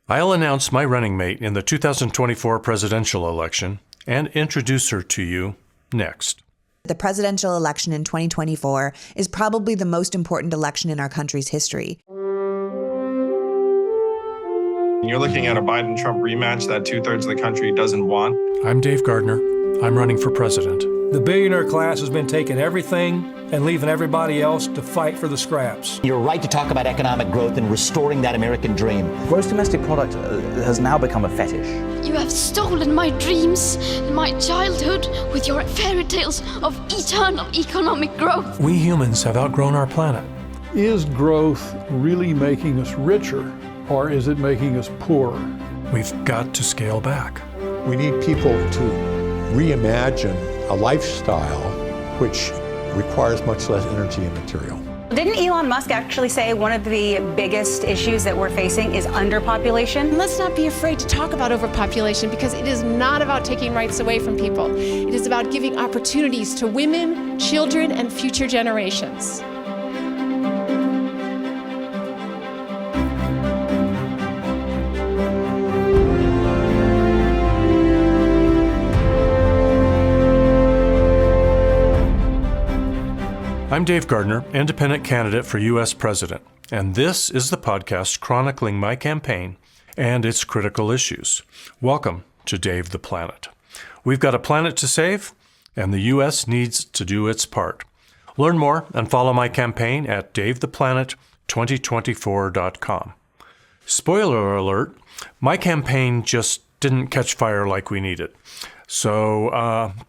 I'll announce my running mate in the 2024 presidential election and introduce her to you next. The presidential election in 2024 is probably the most important election in our country's history. You're looking at a Biden-Trump rematch that 2/3 of the country doesn't want. I'm Dave Gardner. I'm running for president. The billionaire class has been taking everything and leaving everybody else to fight for the scraps. You're right to talk about economic growth and restoring that American dream. Gross domestic product has now become a fetish. You have stolen my dreams and my childhood with your fairy tales of eternal economic growth. We humans have outgrown our planet. Is growth really making us richer, or is it making us poorer? We've got to scale back. We need people to reimagine a lifestyle which requires much less energy and material. Didn't Elon Musk actually say one of the biggest issues that we're facing is underpopulation? Let's not be afraid to talk about overpopulation, because it is not about taking rights away from people. It is about giving opportunities to women, children, and future generations. I'm Dave Gardner, independent candidate for U.S. President, and this is the podcast chronicling my campaign and its critical issues. Welcome to Dave the Planet. We've got a planet to save, and the U.S. needs to do its part. Learn more and follow my campaign at davetheplanet2024.com. Spoiler alert, my campaign just didn't catch fire like we needed. So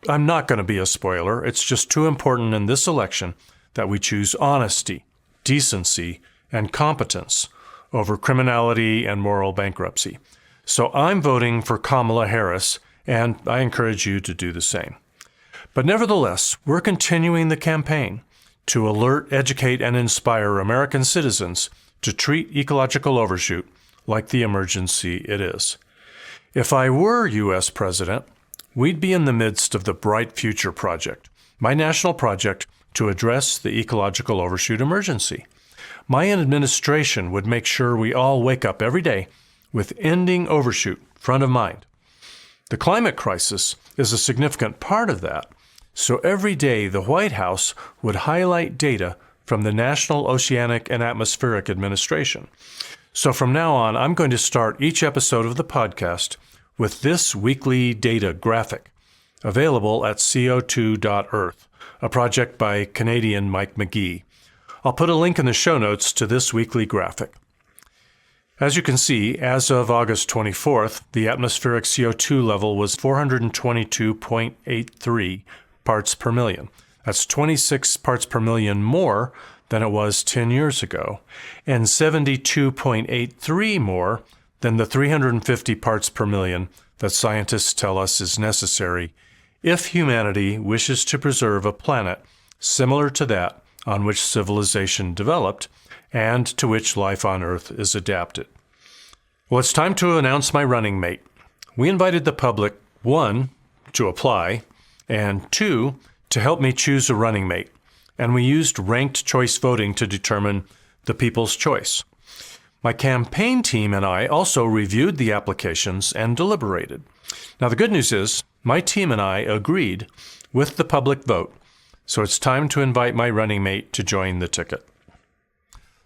I'm not going to be a spoiler. It's just too important in this election that we choose honesty, decency, and competence over criminality and moral bankruptcy. So I'm voting for Kamala Harris, and I encourage you to do the same. But nevertheless, we're continuing the campaign to alert, educate, and inspire American citizens to treat ecological overshoot like the emergency it is. If I were U.S. President, we'd be in the midst of the Bright Future Project, my national project to address the ecological overshoot emergency. My administration would make sure we all wake up every day with ending overshoot front of mind. The climate crisis is a significant part of that, so every day the White House would highlight data from the National Oceanic and Atmospheric Administration. So from now on, I'm going to start each episode of the podcast with this weekly data graphic, available at CO2.earth, a project by Canadian Mike McGee. I'll put a link in the show notes to this weekly graphic. As you can see, as of August 24th, the atmospheric CO2 level was 422.83 parts per million. That's 26 parts per million more than it was 10 years ago, and 72.83 more than the 350 parts per million that scientists tell us is necessary if humanity wishes to preserve a planet similar to that on which civilization developed and to which life on Earth is adapted. Well, it's time to announce my running mate. We invited the public, 1, to apply, and 2, to help me choose a running mate, and we used ranked choice voting to determine the people's choice. My campaign team and I also reviewed the applications and deliberated. Now, the good news is my team and I agreed with the public vote, so it's time to invite my running mate to join the ticket.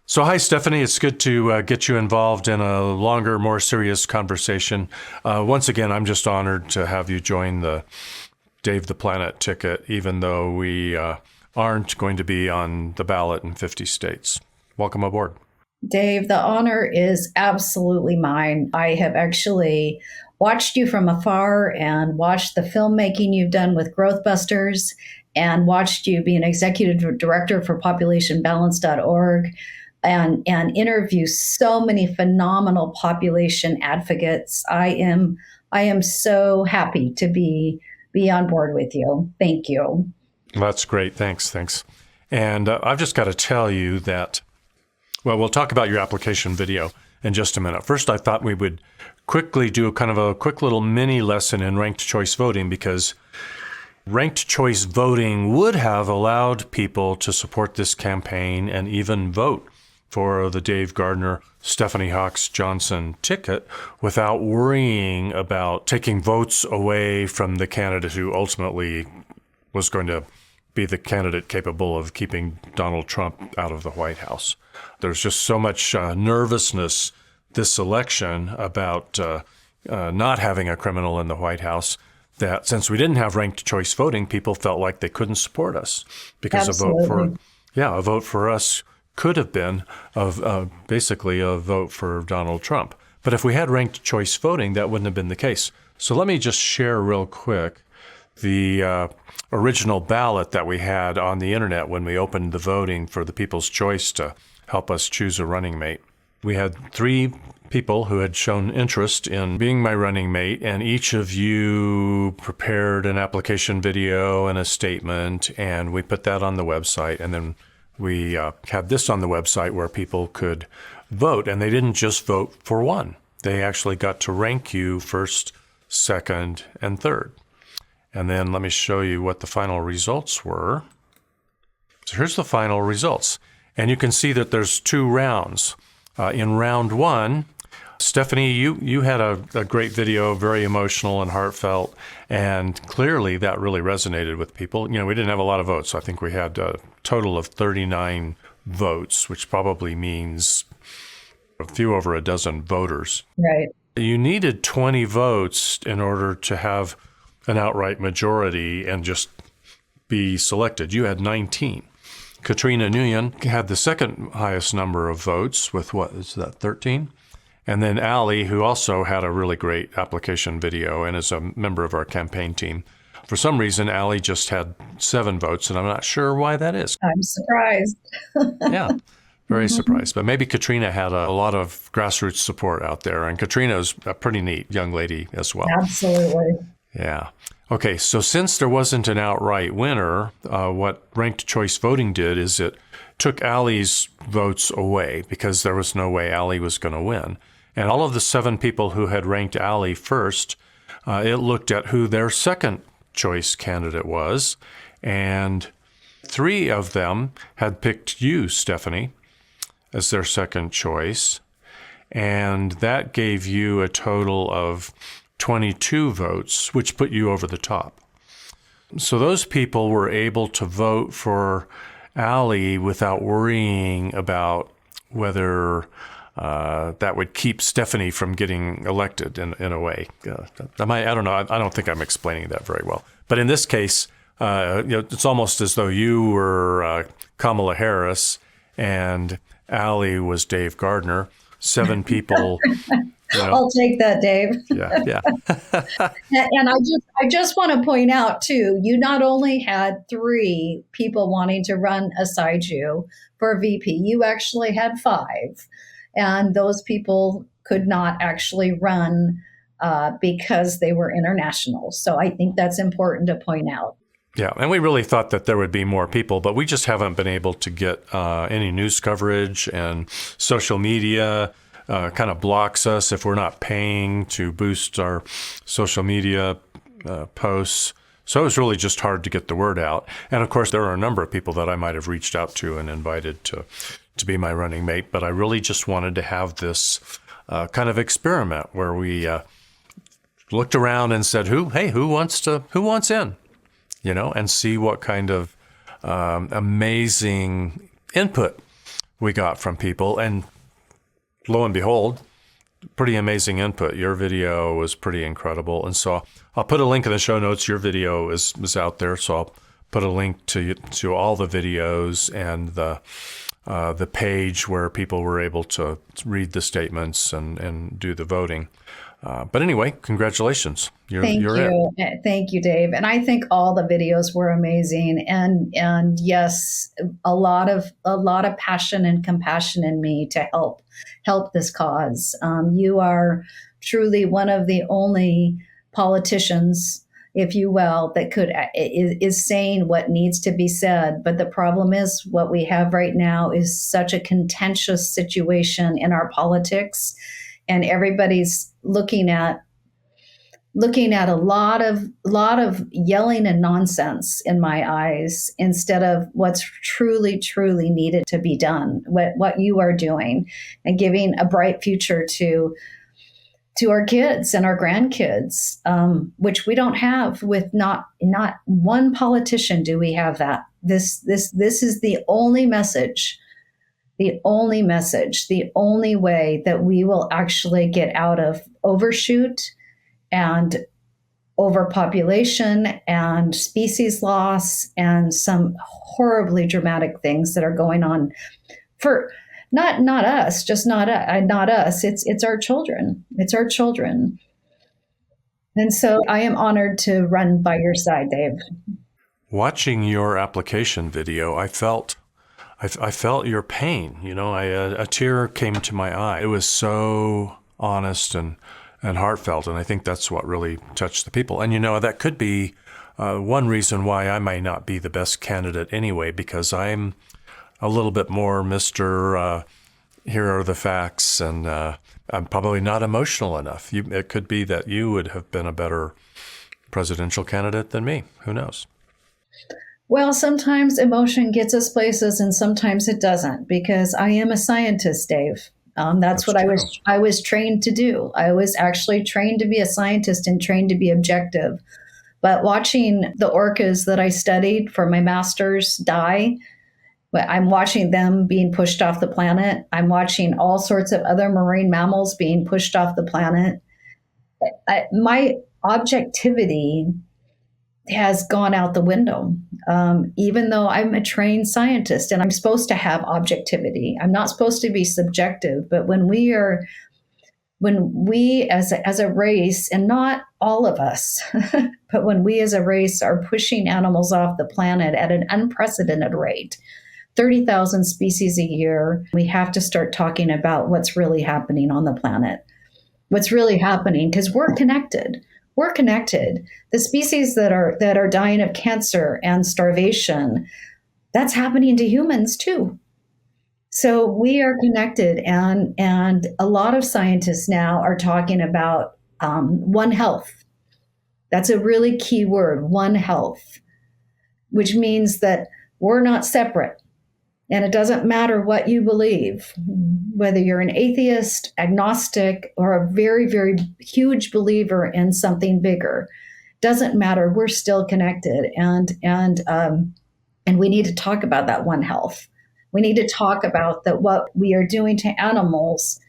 So hi, Stefanie. It's good to get you involved in a longer, more serious conversation. Once again, I'm just honored to have you join the Dave the Planet ticket, even though we aren't going to be on the ballot in 50 states. Welcome aboard. Dave, the honor is absolutely mine. I have actually watched you from afar and watched the filmmaking you've done with Growthbusters and watched you be an executive director for populationbalance.org and interview so many phenomenal population advocates. I am so happy to be on board with you. Thank you. That's great. Thanks. And I've just got to tell you that, well, we'll talk about your application video in just a minute. First, I thought we would quickly do kind of a quick little mini lesson in ranked choice voting, because ranked choice voting would have allowed people to support this campaign and even vote for the Dave Gardner, Stefanie Hawks-Johnson ticket without worrying about taking votes away from the candidate who ultimately was going to be the candidate capable of keeping Donald Trump out of the White House. There's just so much nervousness this election about not having a criminal in the White House that since we didn't have ranked choice voting, people felt like they couldn't support us because Absolutely. a vote for us could have been basically a vote for Donald Trump. But if we had ranked choice voting, that wouldn't have been the case. So let me just share real quick the original ballot that we had on the internet when we opened the voting for the People's Choice to help us choose a running mate. We had 3 people who had shown interest in being my running mate, and each of you prepared an application video and a statement, and we put that on the website, and then we had this on the website where people could vote, and they didn't just vote for one. They actually got to rank you first, second, and third. And then let me show you what the final results were. So here's the final results. And you can see that there's 2 rounds. In round 1, Stefanie, you had a great video, very emotional and heartfelt, and clearly that really resonated with people. We didn't have a lot of votes. I think we had a total of 39 votes, which probably means a few over a dozen voters. Right. You needed 20 votes in order to have an outright majority and just be selected. You had 19. Katrina Nguyen had the second highest number of votes with, 13? And then Allie, who also had a really great application video and is a member of our campaign team. For some reason, Allie just had 7 votes, and I'm not sure why that is. I'm surprised. Yeah, very surprised. But maybe Katrina had a lot of grassroots support out there, and Katrina's a pretty neat young lady as well. Absolutely. Yeah. Okay, so since there wasn't an outright winner, what ranked choice voting did is it took Allie's votes away because there was no way Allie was going to win. And all of the 7 people who had ranked Allie first, it looked at who their second choice candidate was, and 3 of them had picked you, Stefanie, as their second choice, and that gave you a total of 22 votes, which put you over the top. So those people were able to vote for Allie without worrying about whether that would keep Stefanie from getting elected in a way. I don't know. I don't think I'm explaining that very well. But in this case, it's almost as though you were Kamala Harris and Allie was Dave Gardner. 7 people. I'll take that, Dave. Yeah. And I just want to point out too, you not only had 3 people wanting to run aside you for VP, you actually had 5, and those people could not actually run because they were international. So I think that's important to point out. Yeah, and we really thought that there would be more people, but we just haven't been able to get any news coverage, and social media kind of blocks us if we're not paying to boost our social media posts. So it was really just hard to get the word out. And of course, there are a number of people that I might have reached out to and invited to be my running mate, but I really just wanted to have this kind of experiment where we looked around and said, who wants in? And see what kind of amazing input we got from people. And lo and behold, pretty amazing input. Your video was pretty incredible. And so I'll put a link in the show notes. Your video is out there. So I'll put a link to all the videos and the page where people were able to read the statements and do the voting. But anyway, congratulations. Thank you. Thank you, Dave. And I think all the videos were amazing. And yes, a lot of passion and compassion in me to help this cause. You are truly one of the only politicians, if you will, that is saying what needs to be said. But the problem is what we have right now is such a contentious situation in our politics, and everybody's looking at looking at a lot of yelling and nonsense in my eyes instead of what's truly needed to be done, what you are doing, and giving a bright future to our kids and our grandkids, which we don't have with not one politician. Do we have that? This is the only message, the only way that we will actually get out of overshoot and overpopulation and species loss and some horribly dramatic things that are going on for not us, just not us. It's our children. It's our children. And so I am honored to run by your side, Dave. Watching your application video, I felt your pain. You know, a tear came to my eye. It was so honest and heartfelt, and I think that's what really touched the people. And, you know, that could be one reason why I may not be the best candidate anyway, because I'm a little bit more Mr. Here are the facts, and I'm probably not emotional enough. It could be that you would have been a better presidential candidate than me. Who knows? Well, sometimes emotion gets us places, and sometimes it doesn't, because I am a scientist, Dave. That's what true. I was trained to do. I was actually trained to be a scientist and trained to be objective. But watching the orcas that I studied for my master's die, I'm watching them being pushed off the planet. I'm watching all sorts of other marine mammals being pushed off the planet. My objectivity has gone out the window, even though I'm a trained scientist and I'm supposed to have objectivity. I'm not supposed to be subjective, but when we as a race, and not all of us, but when we as a race are pushing animals off the planet at an unprecedented rate, 30,000 species a year, we have to start talking about what's really happening on the planet. What's really happening, because we're connected. We're connected. The species that are dying of cancer and starvation, that's happening to humans too. So we are connected, and a lot of scientists now are talking about One Health. That's a really key word, One Health, which means that we're not separate. And it doesn't matter what you believe, whether you're an atheist, agnostic, or a very, very huge believer in something bigger. Doesn't matter. We're still connected, and we need to talk about that One Health. We need to talk about that what we are doing to animals,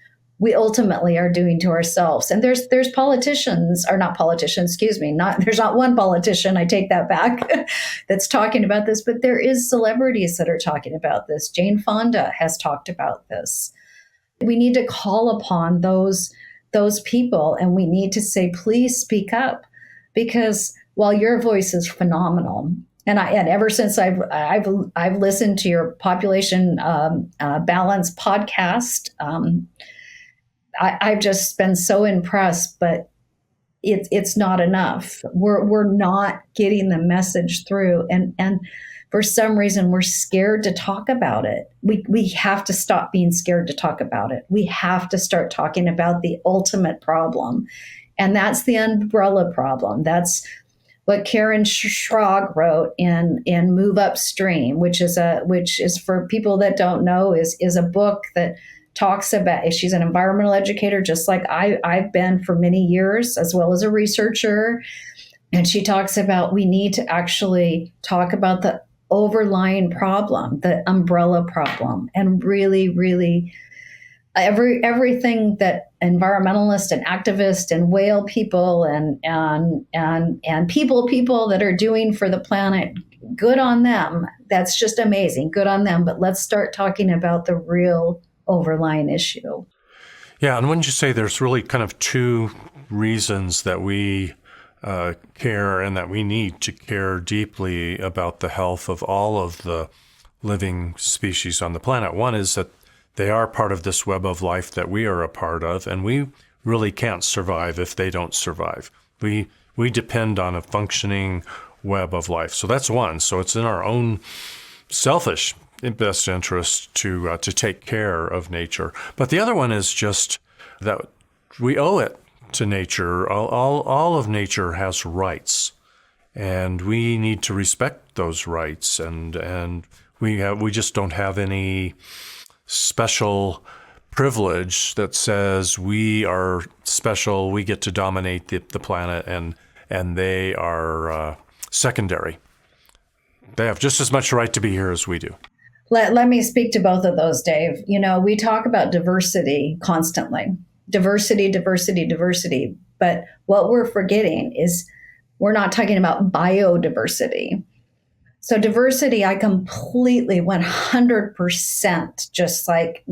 we ultimately are doing to ourselves. And there's politicians, or not politicians, excuse me, there's not one politician, I take that back, that's talking about this, but there is celebrities that are talking about this. Jane Fonda has talked about this. We need to call upon those people, and we need to say, please speak up, because while your voice is phenomenal, and ever since I've listened to your population balance podcast, I've just been so impressed, but it's not enough. We're not getting the message through, and for some reason we're scared to talk about it. We have to stop being scared to talk about it. We have to start talking about the ultimate problem, and that's the umbrella problem. That's what Karen Schrag wrote in Move Upstream, which is for people that don't know, is a book that talks about, she's an environmental educator, just like I've been for many years, as well as a researcher. And she talks about, we need to actually talk about the overlying problem, the umbrella problem, and really, really everything that environmentalists and activists and whale people and people that are doing for the planet, good on them. That's just amazing. Good on them. But let's start talking about the real overlying issue. Yeah, and wouldn't you say there's really kind of two reasons that we care and that we need to care deeply about the health of all of the living species on the planet? One is that they are part of this web of life that we are a part of, and we really can't survive if they don't survive. We depend on a functioning web of life. So that's one. So it's in our own selfish best interest to take care of nature. But the other one is just that we owe it to nature. All of nature has rights, and we need to respect those rights. And we just don't have any special privilege that says we are special, we get to dominate the planet, and they are secondary. They have just as much right to be here as we do. Let me speak to both of those, Dave. You know, we talk about diversity constantly. Diversity, diversity, diversity. But what we're forgetting is we're not talking about biodiversity. So diversity, I completely 100% just like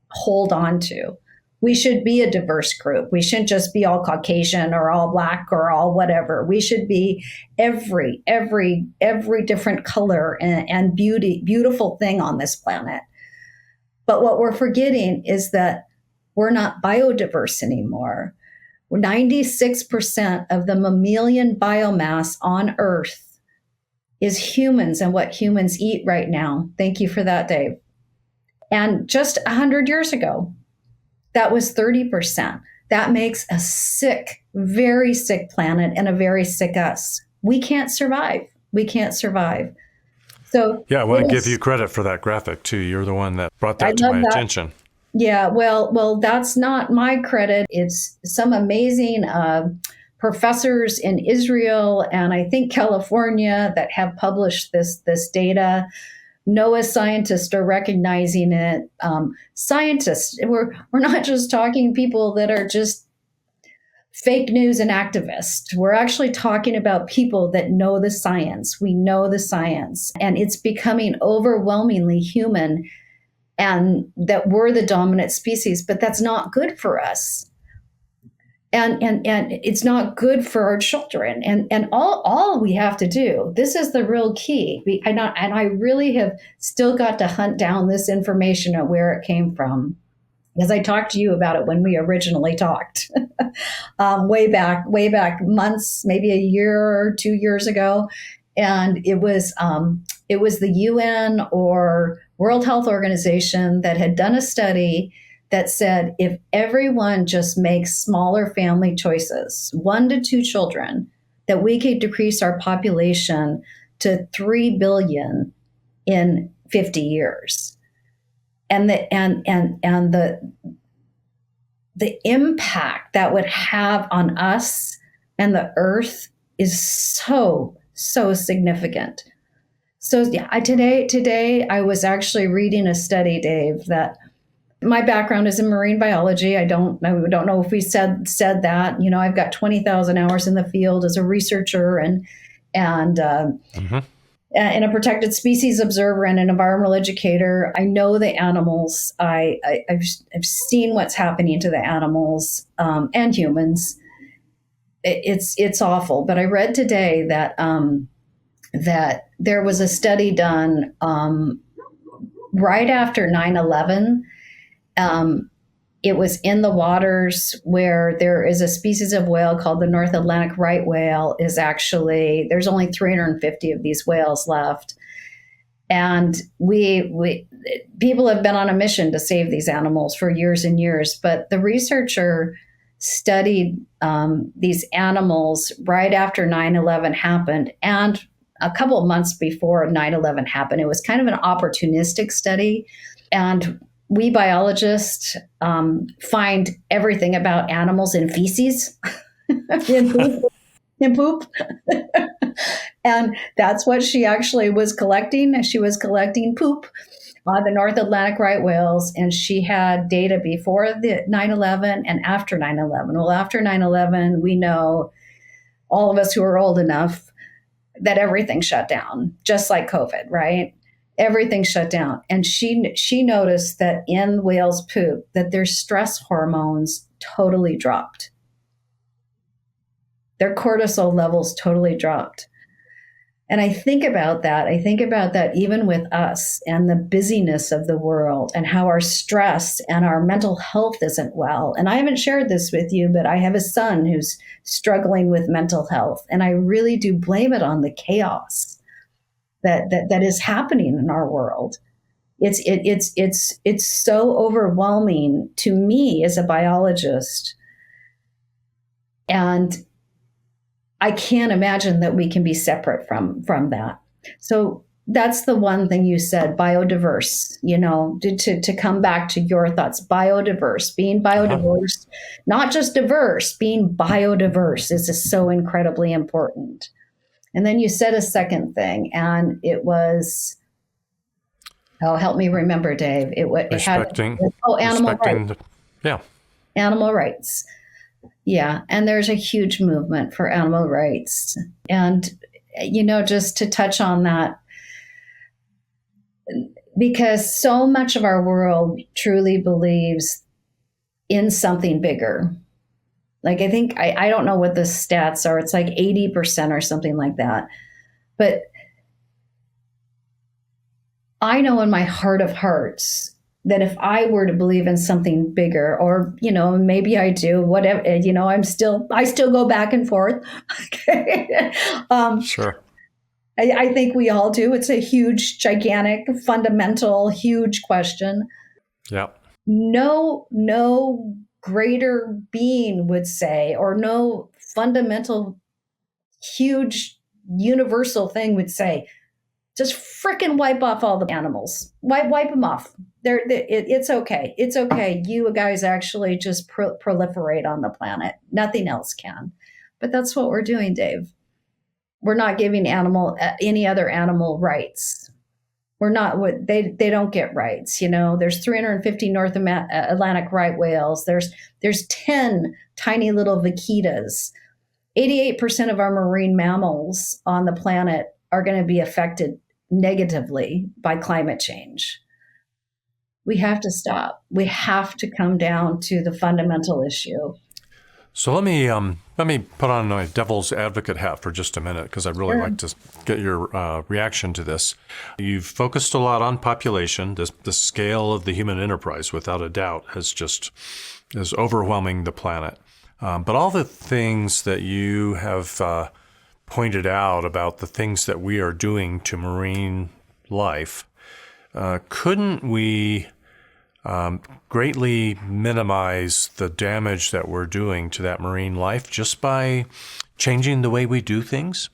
hold on to. We should be a diverse group. We shouldn't just be all Caucasian or all Black or all whatever. We should be every different color and beautiful thing on this planet. But what we're forgetting is that we're not biodiverse anymore. 96% of the mammalian biomass on Earth is humans and what humans eat right now. Thank you for that, Dave. And just 100 years ago, that was 30%. That makes a sick, very sick planet and a very sick us. We can't survive. We can't survive. So yeah, I want to give you credit for that graphic too. You're the one that brought that to my attention. Yeah, well, that's not my credit. It's some amazing professors in Israel and I think California that have published this data. NOAA scientists are recognizing it. Scientists, we're not just talking people that are just fake news and activists. We're actually talking about people that know the science. We know the science, and it's becoming overwhelmingly human, and that we're the dominant species. But that's not good for us. And it's not good for our children. And all we have to do, this is the real key. And I really have still got to hunt down this information and where it came from. Because I talked to you about it when we originally talked, way back months, maybe a year or 2 years ago. And it was the UN or World Health Organization that had done a study that said if everyone just makes smaller family choices, 1 to 2 children, that we could decrease our population to 3 billion in 50 years. And the impact that would have on us and the earth is so significant. So yeah, today I was actually reading a study, Dave, that my background is in marine biology. I don't know if we said that. You know, I've got 20,000 hours in the field as a researcher and a protected species observer and an environmental educator. I know the animals. I've seen what's happening to the animals and humans. It's awful. But I read today that that there was a study done right after 9/11. It was in the waters where there is a species of whale called the North Atlantic right whale. There's only 350 of these whales left. And people have been on a mission to save these animals for years and years. But the researcher studied these animals right after 9/11 happened and a couple of months before 9/11 happened. It was kind of an opportunistic study. And we biologists find everything about animals in feces, in poop. And that's what she actually was collecting. She was collecting poop on the North Atlantic right whales, and she had data before the 9/11 and after 9/11. Well, after 9/11, we know, all of us who are old enough, that everything shut down, just like COVID, right? Everything shut down. And she noticed that in whales' poop, that their stress hormones totally dropped. Their cortisol levels totally dropped. And I think about that even with us and the busyness of the world and how our stress and our mental health isn't well. And I haven't shared this with you, but I have a son who's struggling with mental health. And I really do blame it on the chaos that is happening in our world. It's so overwhelming to me as a biologist And I can't imagine that we can be separate from that. So that's the one thing you said, biodiverse, to come back to your thoughts, biodiverse, being biodiverse, not just diverse, being biodiverse is just so incredibly important. And then you said a second thing, and it was, help me remember, Dave. Animal rights. Animal rights. Yeah. And there's a huge movement for animal rights. And, just to touch on that, because so much of our world truly believes in something bigger. Like, I think, I don't know what the stats are. It's like 80% or something like that. But I know in my heart of hearts that if I were to believe in something bigger, or, maybe I do, whatever, I still go back and forth. Okay. Sure. I think we all do. It's a huge, gigantic, fundamental, huge question. Yeah. No greater being would say, or no fundamental, huge, universal thing would say, just frickin' wipe off all the animals. Wipe them off. It's okay. It's okay. You guys actually just proliferate on the planet. Nothing else can. But that's what we're doing, Dave. We're not giving any other animal rights. We're not. They don't get rights. There's 350 North Atlantic right whales. There's 10 tiny little vaquitas. 88% of our marine mammals on the planet are going to be affected negatively by climate change. We have to stop. We have to come down to the fundamental issue. So let me put on my devil's advocate hat for just a minute, because I'd really like to get your reaction to this. You've focused a lot on population. The scale of the human enterprise, without a doubt, is overwhelming the planet. But all the things that you have pointed out about the things that we are doing to marine life, couldn't we greatly minimize the damage that we're doing to that marine life just by changing the way we do things?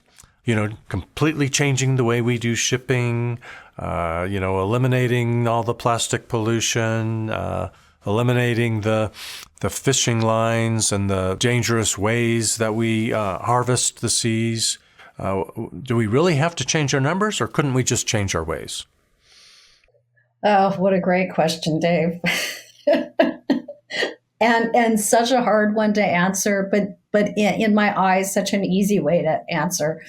Completely changing the way we do shipping, eliminating all the plastic pollution, eliminating the fishing lines and the dangerous ways that we harvest the seas. Do we really have to change our numbers, or couldn't we just change our ways? Oh, what a great question, Dave. and such a hard one to answer, but in my eyes, such an easy way to answer.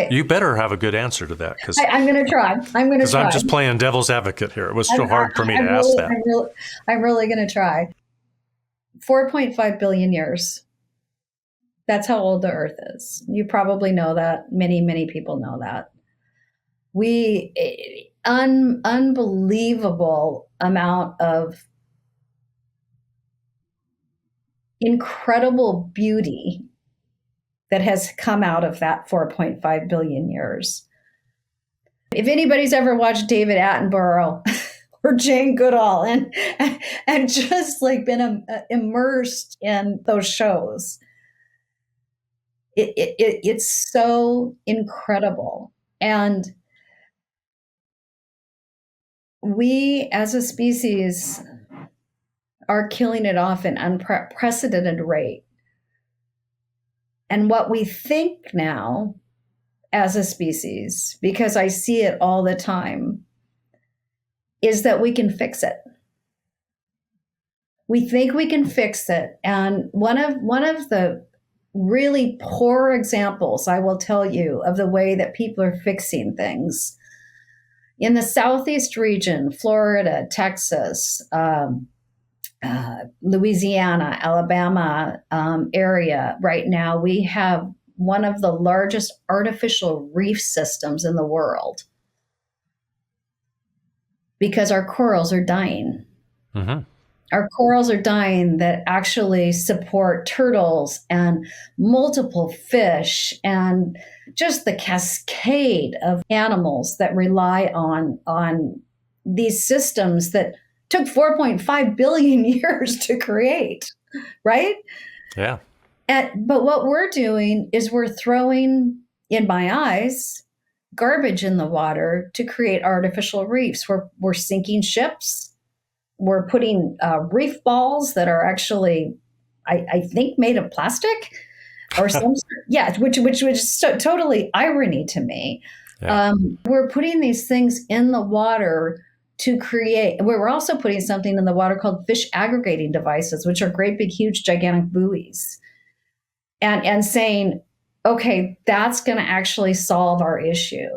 You better have a good answer to that, because I'm going to try. Because I'm just playing devil's advocate here. It was so hard for me to ask that. I'm really going to try. 4.5 billion years. That's how old the Earth is. You probably know that. Many, many people know that. Unbelievable amount of incredible beauty that has come out of that 4.5 billion years. If anybody's ever watched David Attenborough or Jane Goodall and just like been immersed in those shows, it's so incredible. And we as a species are killing it off at an unprecedented rate. And what we think now as a species, because I see it all the time, is that we can fix it. We think we can fix it. And one of the really poor examples, I will tell you, of the way that people are fixing things in the Southeast region, Florida, Texas, Louisiana, Alabama area, right now, we have one of the largest artificial reef systems in the world because our corals are dying. Mm-hmm. Our corals are dying that actually support turtles and multiple fish and just the cascade of animals that rely on these systems that took 4.5 billion years to create, right? Yeah. But what we're doing is we're throwing, in my eyes, garbage in the water to create artificial reefs. We're sinking ships. We're putting reef balls that are actually, I think, made of plastic or some sort. Yeah, which is totally irony to me. Yeah. We're putting these things in the water to create. We're also putting something in the water called fish aggregating devices, which are great, big, huge, gigantic buoys, and saying, okay, that's going to actually solve our issue.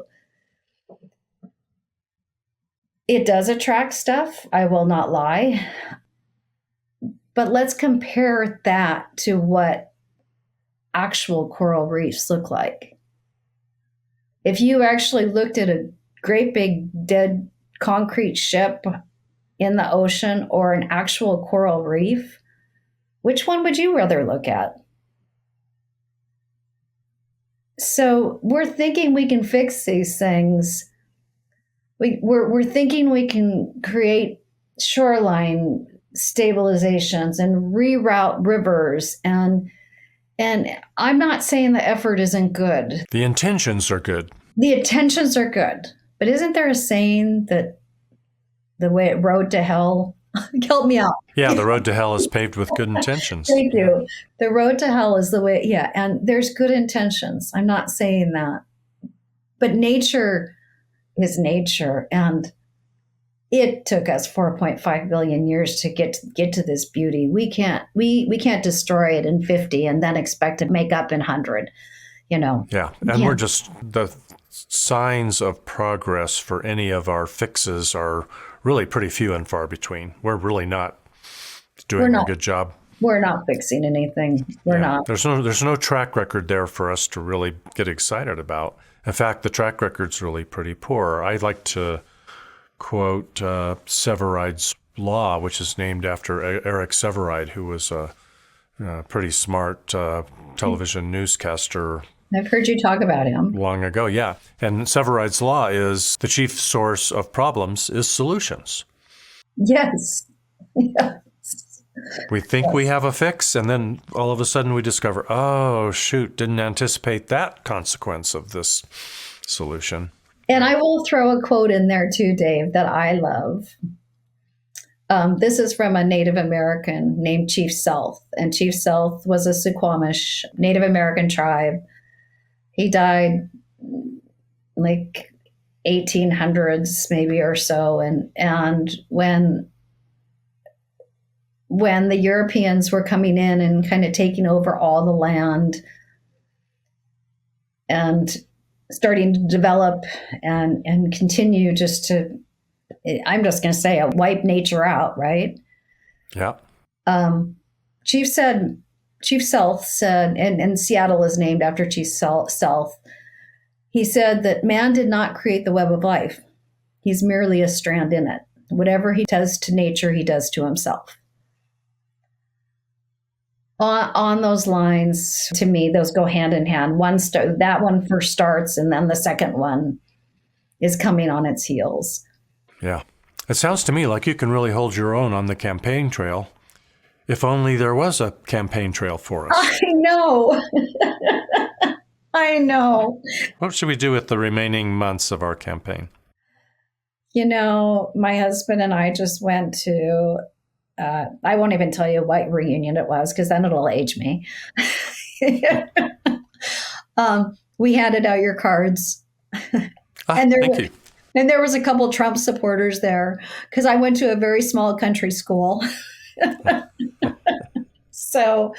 It does attract stuff, I will not lie. But let's compare that to what actual coral reefs look like. If you actually looked at a great big dead concrete ship in the ocean or an actual coral reef, which one would you rather look at? So we're thinking we can fix these things. We're thinking we can create shoreline stabilizations and reroute rivers, and I'm not saying the effort isn't good. The intentions are good. The intentions are good, but isn't there a saying that the road to hell? Help me out. Yeah, the road to hell is paved with good intentions. Thank you. The road to hell is the way. Yeah, and there's good intentions. I'm not saying that, but nature is nature, and it took us 4.5 billion years to get to this beauty. We can't destroy it in 50 and then expect to make up in 100. Yeah, and we're just, the signs of progress for any of our fixes are really pretty few and far between. We're really not doing a good job. We're not fixing anything. We're not. There's no track record there for us to really get excited about. In fact, the track record's really pretty poor. I'd like to quote Severide's law, which is named after Eric Severide, who was a pretty smart television newscaster. I've heard you talk about him. Long ago, yeah. And Severide's law is the chief source of problems is solutions. Yes. We think we have a fix, and then all of a sudden we discover, oh, shoot, didn't anticipate that consequence of this solution. And I will throw a quote in there too, Dave, that I love. This is from a Native American named Chief South. And Chief South was a Suquamish Native American tribe. He died like 1800s maybe or so. And when the Europeans were coming in and kind of taking over all the land and starting to develop and continue just to, I'm just going to say, wipe nature out, right? Yeah. Chief South said, and Seattle is named after Chief South. He said that man did not create the web of life. He's merely a strand in it. Whatever he does to nature, he does to himself. On those lines, to me, those go hand in hand. That one first starts, and then the second one is coming on its heels. Yeah. It sounds to me like you can really hold your own on the campaign trail. If only there was a campaign trail for us. I know. I know. What should we do with the remaining months of our campaign? My husband and I just went to, I won't even tell you what reunion it was because then it'll age me. We handed out your cards. Thank you. And there was a couple Trump supporters there because I went to a very small country school. So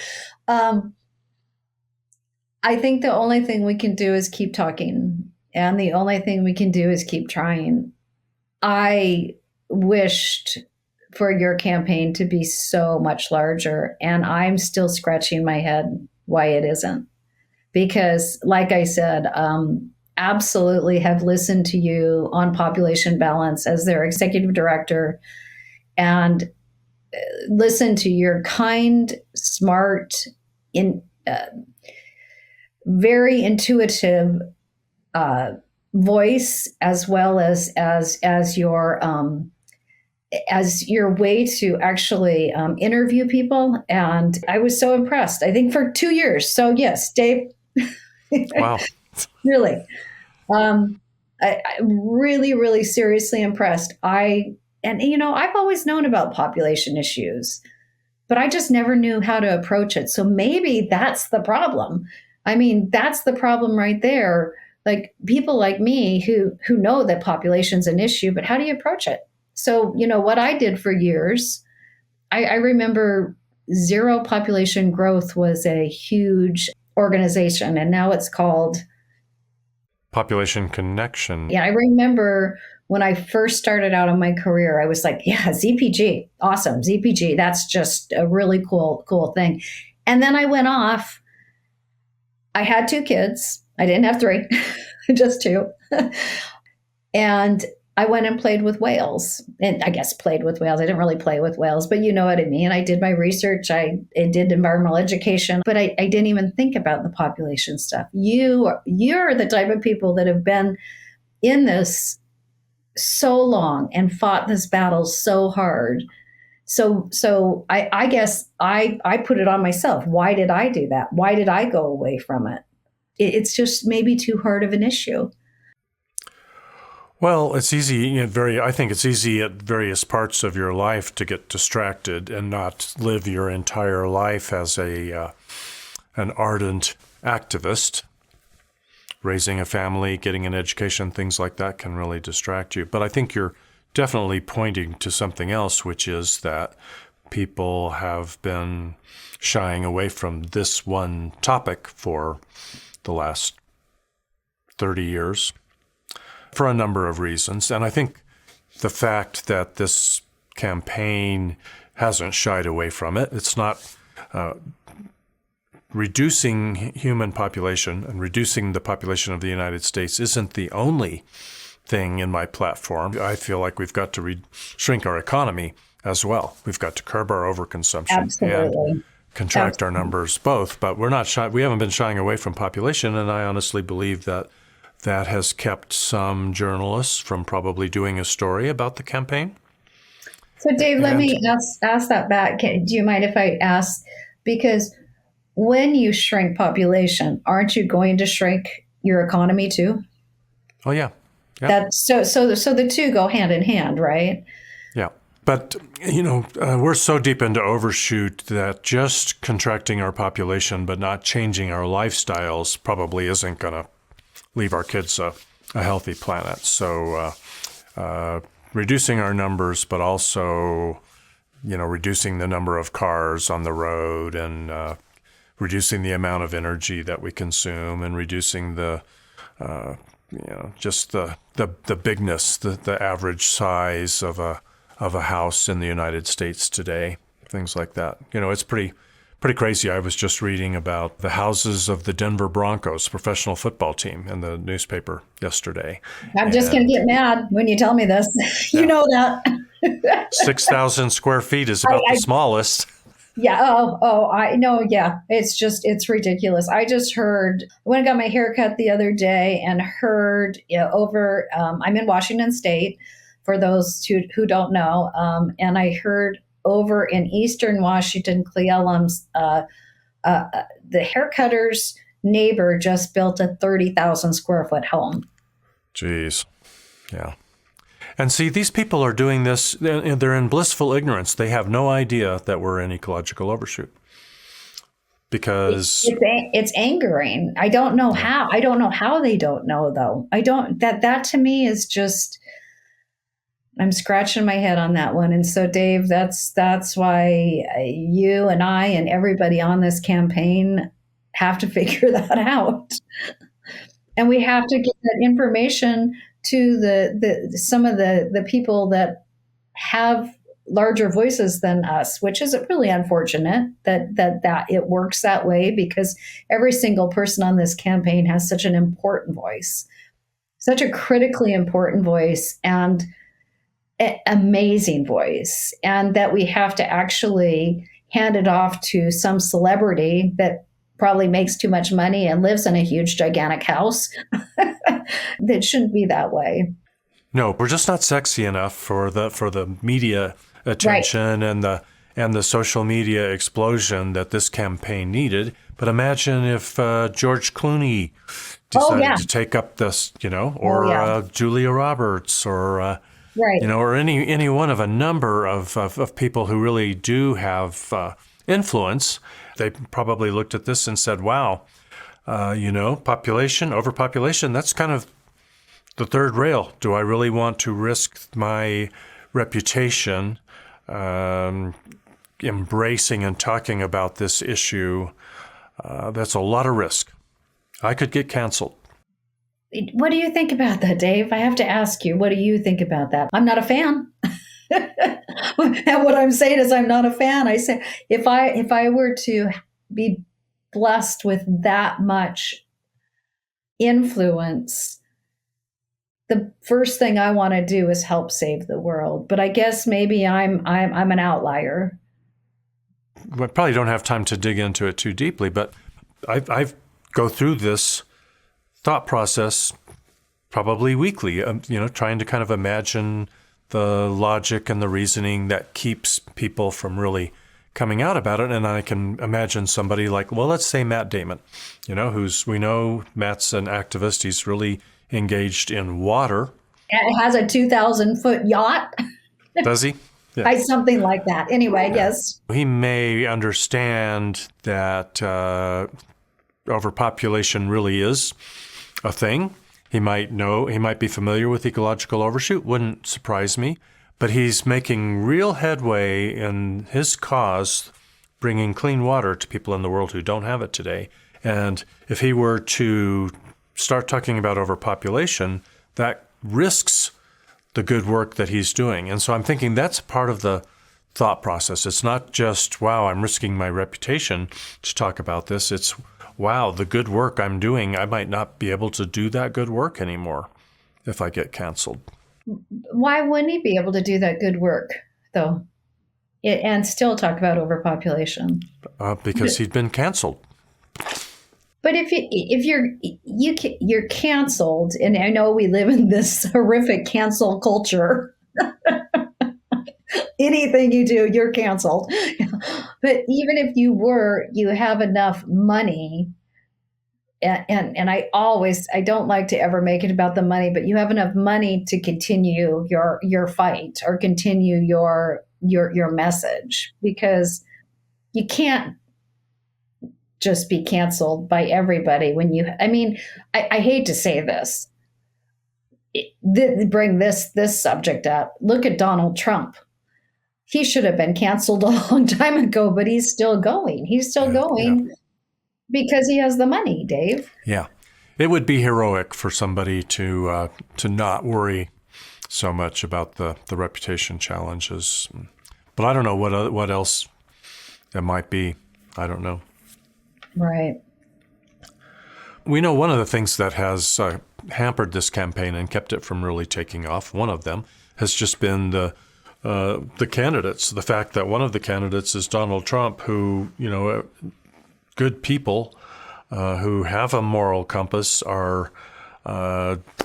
I think the only thing we can do is keep talking. And the only thing we can do is keep trying. I wished for your campaign to be so much larger. And I'm still scratching my head why it isn't. Because like I said, absolutely have listened to you on population balance as their executive director and listen to your kind, smart, very intuitive voice, as well as your as your way to actually interview people. And I was so impressed, I think for 2 years. So yes, Dave. Wow. Really. I really, really seriously impressed. I've always known about population issues, but I just never knew how to approach it. So maybe that's the problem. I mean, that's the problem right there. Like people like me who know that population's an issue, but how do you approach it? So, what I did for years, I remember Zero Population Growth was a huge organization, and now it's called Population Connection. Yeah, I remember when I first started out in my career, I was like, yeah, ZPG, awesome, ZPG, that's just a really cool thing. And then I went off. I had 2 kids. I didn't have 3, just 2. And I went and played with whales. And I guess played with whales. I didn't really play with whales, but you know what I mean. I did my research. I did environmental education, but I didn't even think about the population stuff. You're the type of people that have been in this so long and fought this battle so hard. So I guess I put it on myself. Why did I do that? Why did I go away from it? It's just maybe too hard of an issue. Well, it's easy. I think it's easy at various parts of your life to get distracted and not live your entire life as an ardent activist. Raising a family, getting an education, things like that can really distract you. But I think you're definitely pointing to something else, which is that people have been shying away from this one topic for the last 30 years. For a number of reasons. And I think the fact that this campaign hasn't shied away from it, it's not reducing human population and reducing the population of the United States isn't the only thing in my platform. I feel like we've got to shrink our economy as well. We've got to curb our overconsumption and contract our numbers both. But we haven't been shying away from population, and I honestly believe that has kept some journalists from probably doing a story about the campaign. So, Dave, let me ask that back. Do you mind if I ask? Because when you shrink population, aren't you going to shrink your economy too? Oh, yeah. That's so the two go hand in hand, right? Yeah. But, we're so deep into overshoot that just contracting our population but not changing our lifestyles probably isn't going to leave our kids a healthy planet. So reducing our numbers, but also, reducing the number of cars on the road and reducing the amount of energy that we consume and reducing the, just the bigness, the average size of a house in the United States today, things like that. It's pretty crazy. I was just reading about the houses of the Denver Broncos professional football team in the newspaper yesterday. I'm just going to get mad when you tell me this. You know that. 6,000 square feet is about the smallest. Yeah. I know. Yeah. It's ridiculous. I just heard, when I got my hair cut the other day and heard I'm in Washington State for those who don't know. And I heard over in Eastern Washington, Cle Elum's, the haircutter's neighbor just built a 30,000 square foot home. Jeez. Yeah. And see, these people are doing this, they're in blissful ignorance. They have no idea that we're in ecological overshoot. Because it's angering. I don't know how. I don't know how they don't know, though. That to me is just, I'm scratching my head on that one. And so, Dave, that's why you and I and everybody on this campaign have to figure that out. And we have to get that information to some of the people that have larger voices than us, which is really unfortunate that it works that way, because every single person on this campaign has such an important voice, such a critically important voice, and amazing voice, and that we have to actually hand it off to some celebrity that probably makes too much money and lives in a huge, gigantic house. That shouldn't be that way. No, we're just not sexy enough for the media attention and the social media explosion that this campaign needed. But imagine if George Clooney decided to take up this, or Julia Roberts, or or any one of a number of people who really do have influence. They probably looked at this and said, "Wow, population, overpopulation. That's kind of the third rail. Do I really want to risk my reputation embracing and talking about this issue? That's a lot of risk. I could get canceled." What do you think about that, Dave? I have to ask you, what do you think about that? I'm not a fan. And what I'm saying is I'm not a fan. I say if I were to be blessed with that much influence, the first thing I want to do is help save the world. But I guess maybe I'm an outlier. We probably don't have time to dig into it too deeply, but I go through this thought process probably weekly, trying to kind of imagine the logic and the reasoning that keeps people from really coming out about it. And I can imagine somebody like, well, let's say Matt Damon, we know Matt's an activist. He's really engaged in water. It has a 2,000-foot yacht. Does he? Yeah. Something like that. Anyway, yes. He may understand that overpopulation really is a thing. He might be familiar with ecological overshoot, wouldn't surprise me, but he's making real headway in his cause, bringing clean water to people in the world who don't have it today. And if he were to start talking about overpopulation, that risks the good work that he's doing. And so I'm thinking that's part of the thought process. It's not just, wow, I'm risking my reputation to talk about this. It's, wow, the good work I'm doing, I might not be able to do that good work anymore if I get canceled. Why wouldn't he be able to do that good work, though, and still talk about overpopulation? Because he'd been canceled. But if you're canceled, and I know we live in this horrific cancel culture. Anything you do, you're canceled. But even if you have enough money, and I don't like to ever make it about the money, but you have enough money to continue your fight or continue your message, because you can't just be canceled by everybody I hate to say this, bring this subject up. Look at Donald Trump. He should have been canceled a long time ago, but he's still going. Because he has the money, Dave. Yeah. It would be heroic for somebody to not worry so much about the reputation challenges. But I don't know what else it might be. I don't know. Right. We know one of the things that has hampered this campaign and kept it from really taking off, one of them has just been the candidates. The fact that one of the candidates is Donald Trump, who, good people who have a moral compass are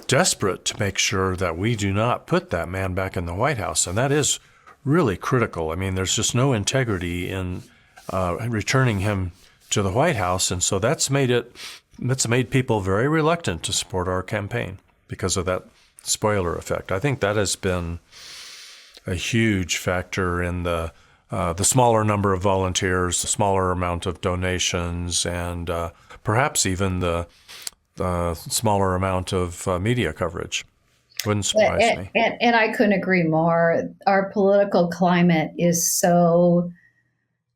desperate to make sure that we do not put that man back in the White House. And that is really critical. I mean, there's just no integrity in returning him to the White House. And so that's made people very reluctant to support our campaign because of that spoiler effect. I think that has been a huge factor in the smaller number of volunteers, the smaller amount of donations, and perhaps even the smaller amount of media coverage. Wouldn't surprise me. And I couldn't agree more. Our political climate is so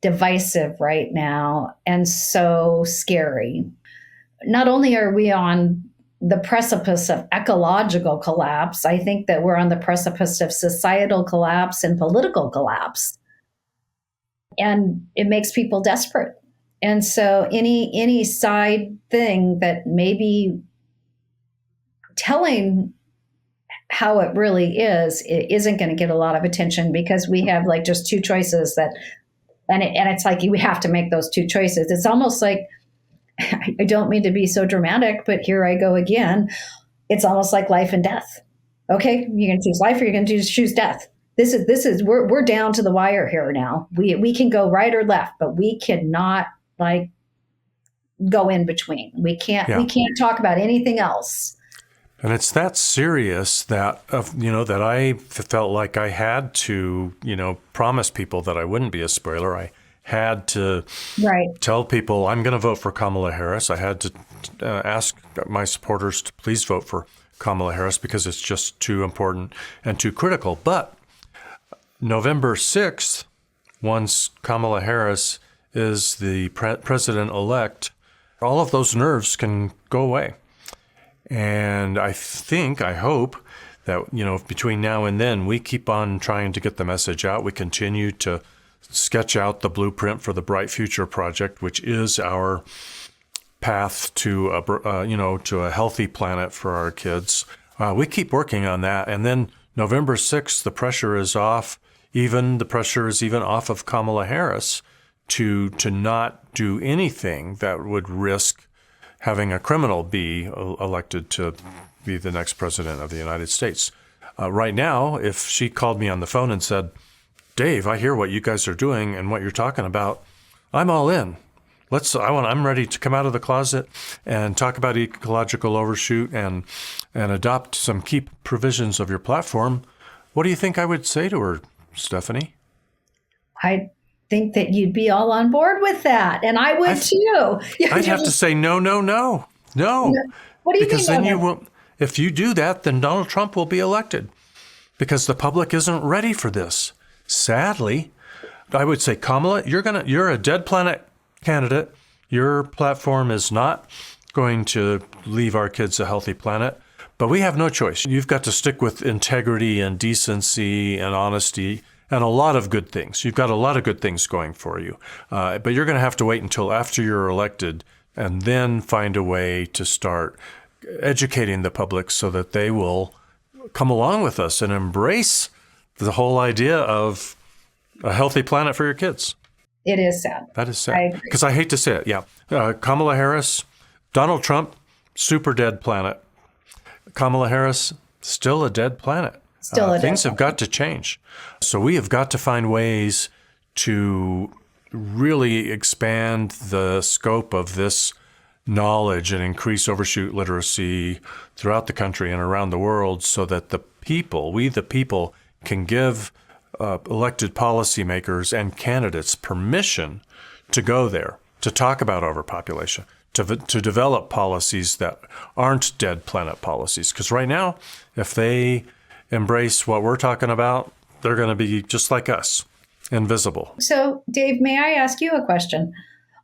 divisive right now and so scary. Not only are we on the precipice of ecological collapse, I think that we're on the precipice of societal collapse and political collapse. And it makes people desperate. And so any side thing that maybe telling how it really is, it isn't going to get a lot of attention because we have like just two choices and it's like we have to make those two choices. It's almost like, I don't mean to be so dramatic, but here I go again. It's almost like life and death. Okay, you're going to choose life or you're going to choose death. We're down to the wire here now. We can go right or left, but we cannot like go in between. We can't talk about anything else. And it's that serious that that I felt like I had to, promise people that I wouldn't be a spoiler. I had to tell people I'm going to vote for Kamala Harris. I had to ask my supporters to please vote for Kamala Harris because it's just too important and too critical. But November 6th, once Kamala Harris is the president-elect, all of those nerves can go away. And I hope that, between now and then, we keep on trying to get the message out. We continue to sketch out the blueprint for the Bright Future Project, which is our path to a healthy planet for our kids. We keep working on that. And then November 6th, the pressure is off. The pressure is even off of Kamala Harris to not do anything that would risk having a criminal be elected to be the next president of the United States. Right now, if she called me on the phone and said, Dave, I hear what you guys are doing and what you're talking about, I'm all in. I'm ready to come out of the closet and talk about ecological overshoot and adopt some key provisions of your platform. What do you think I would say to her, Stefanie? I think that you'd be all on board with that, and I would too. I'd have to say no. What do you because think? Then you won't. If you do that, then Donald Trump will be elected because the public isn't ready for this. Sadly, I would say, Kamala, you're a dead planet candidate. Your platform is not going to leave our kids a healthy planet, but we have no choice. You've got to stick with integrity and decency and honesty and a lot of good things. You've got a lot of good things going for you, but you're going to have to wait until after you're elected and then find a way to start educating the public so that they will come along with us and embrace the whole idea of a healthy planet for your kids. It is sad. That is sad. Because I hate to say it, yeah. Kamala Harris, Donald Trump, super dead planet. Kamala Harris, still a dead planet. Things have got to change. So we have got to find ways to really expand the scope of this knowledge and increase overshoot literacy throughout the country and around the world so that we the people, can give elected policymakers and candidates permission to go there, to talk about overpopulation, to develop policies that aren't dead planet policies. Because right now, if they embrace what we're talking about, they're going to be just like us, invisible. So, Dave, may I ask you a question?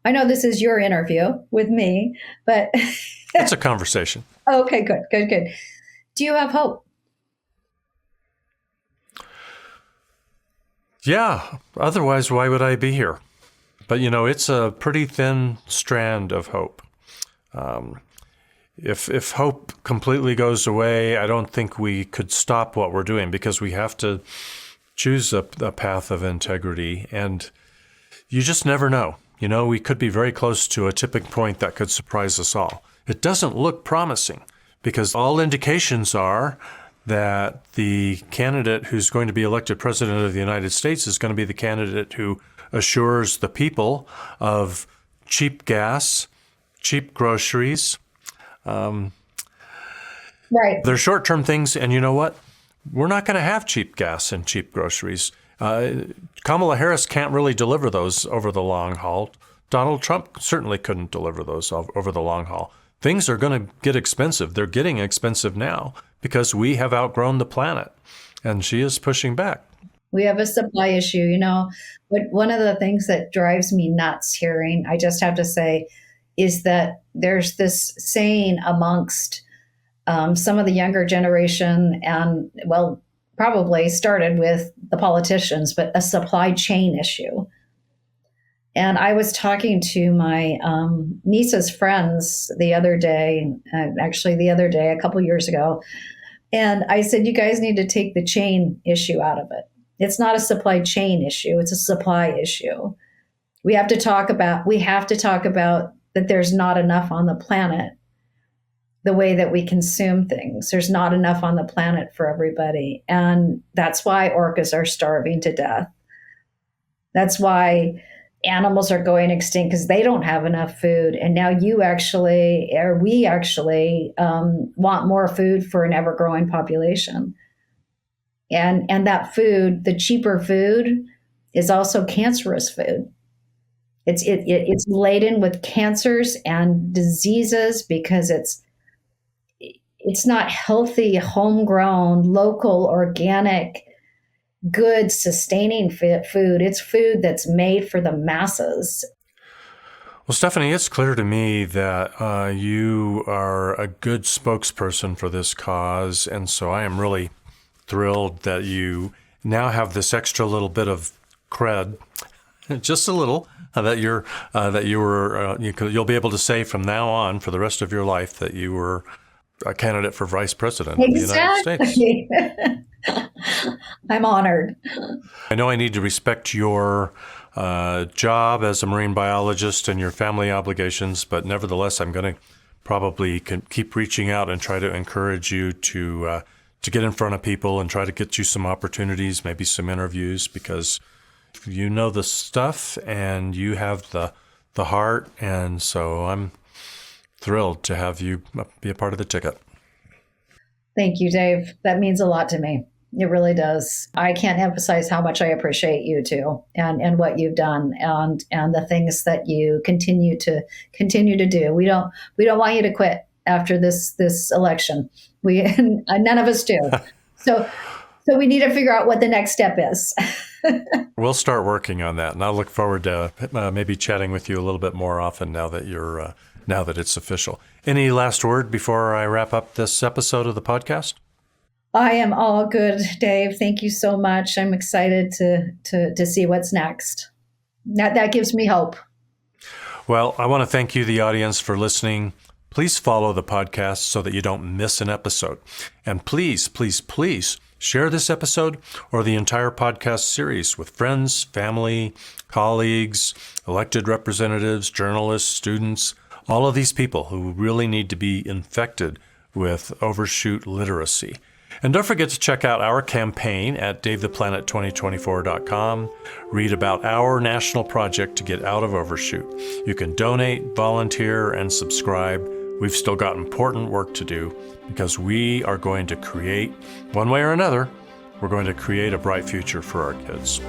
I know this is your interview with me, but it's a conversation. Okay, good. Do you have hope? Yeah. Otherwise, why would I be here? But, it's a pretty thin strand of hope. If hope completely goes away, I don't think we could stop what we're doing because we have to choose a path of integrity. And you just never know. We could be very close to a tipping point that could surprise us all. It doesn't look promising because all indications are that the candidate who's going to be elected president of the United States is going to be the candidate who assures the people of cheap gas, cheap groceries. Right. They're short-term things, and you know what? We're not going to have cheap gas and cheap groceries. Kamala Harris can't really deliver those over the long haul. Donald Trump certainly couldn't deliver those over the long haul. Things are going to get expensive. They're getting expensive now because we have outgrown the planet, and she is pushing back. We have a supply issue, But one of the things that drives me nuts hearing, I just have to say, is that there's this saying amongst some of the younger generation, and probably started with the politicians, but a supply chain issue. And I was talking to my niece's friends the other day, a couple years ago, and I said, you guys need to take the chain issue out of it. It's not a supply chain issue. It's a supply issue. We have to talk about that there's not enough on the planet. the way that we consume things. There's not enough on the planet for everybody. And that's why orcas are starving to death. That's why animals are going extinct, because they don't have enough food. And now we actually want more food for an ever-growing population. And that food, the cheaper food, is also cancerous food. It's laden with cancers and diseases because it's not healthy, homegrown, local, organic, good, sustaining food. It's food that's made for the masses. Well, Stefanie, it's clear to me that you are a good spokesperson for this cause, and so I am really thrilled that you now have this extra little bit of cred, just a little, you'll be able to say from now on for the rest of your life that you were a candidate for vice president of the United States. I'm honored. I know I need to respect your job as a marine biologist and your family obligations, but nevertheless, I'm going to probably keep reaching out and try to encourage you to get in front of people and try to get you some opportunities, maybe some interviews, because you know the stuff and you have the heart, and so I'm thrilled to have you be a part of the ticket. Thank you, Dave. That means a lot to me. It really does. I can't emphasize how much I appreciate you too, and what you've done, and the things that you continue to do. We don't want you to quit after this election. None of us do. So we need to figure out what the next step is. We'll start working on that, and I look forward to maybe chatting with you a little bit more often now that now that it's official. Any last word before I wrap up this episode of the podcast? I am all good, Dave. Thank you so much. I'm excited to see what's next. That gives me hope. Well, I want to thank you, the audience, for listening. Please follow the podcast so that you don't miss an episode. And please, please, please share this episode or the entire podcast series with friends, family, colleagues, elected representatives, journalists, students, all of these people who really need to be infected with overshoot literacy. And don't forget to check out our campaign at DaveThePlanet2024.com. Read about our national project to get out of overshoot. You can donate, volunteer, and subscribe. We've still got important work to do because we are going to create, one way or another, we're going to create a bright future for our kids.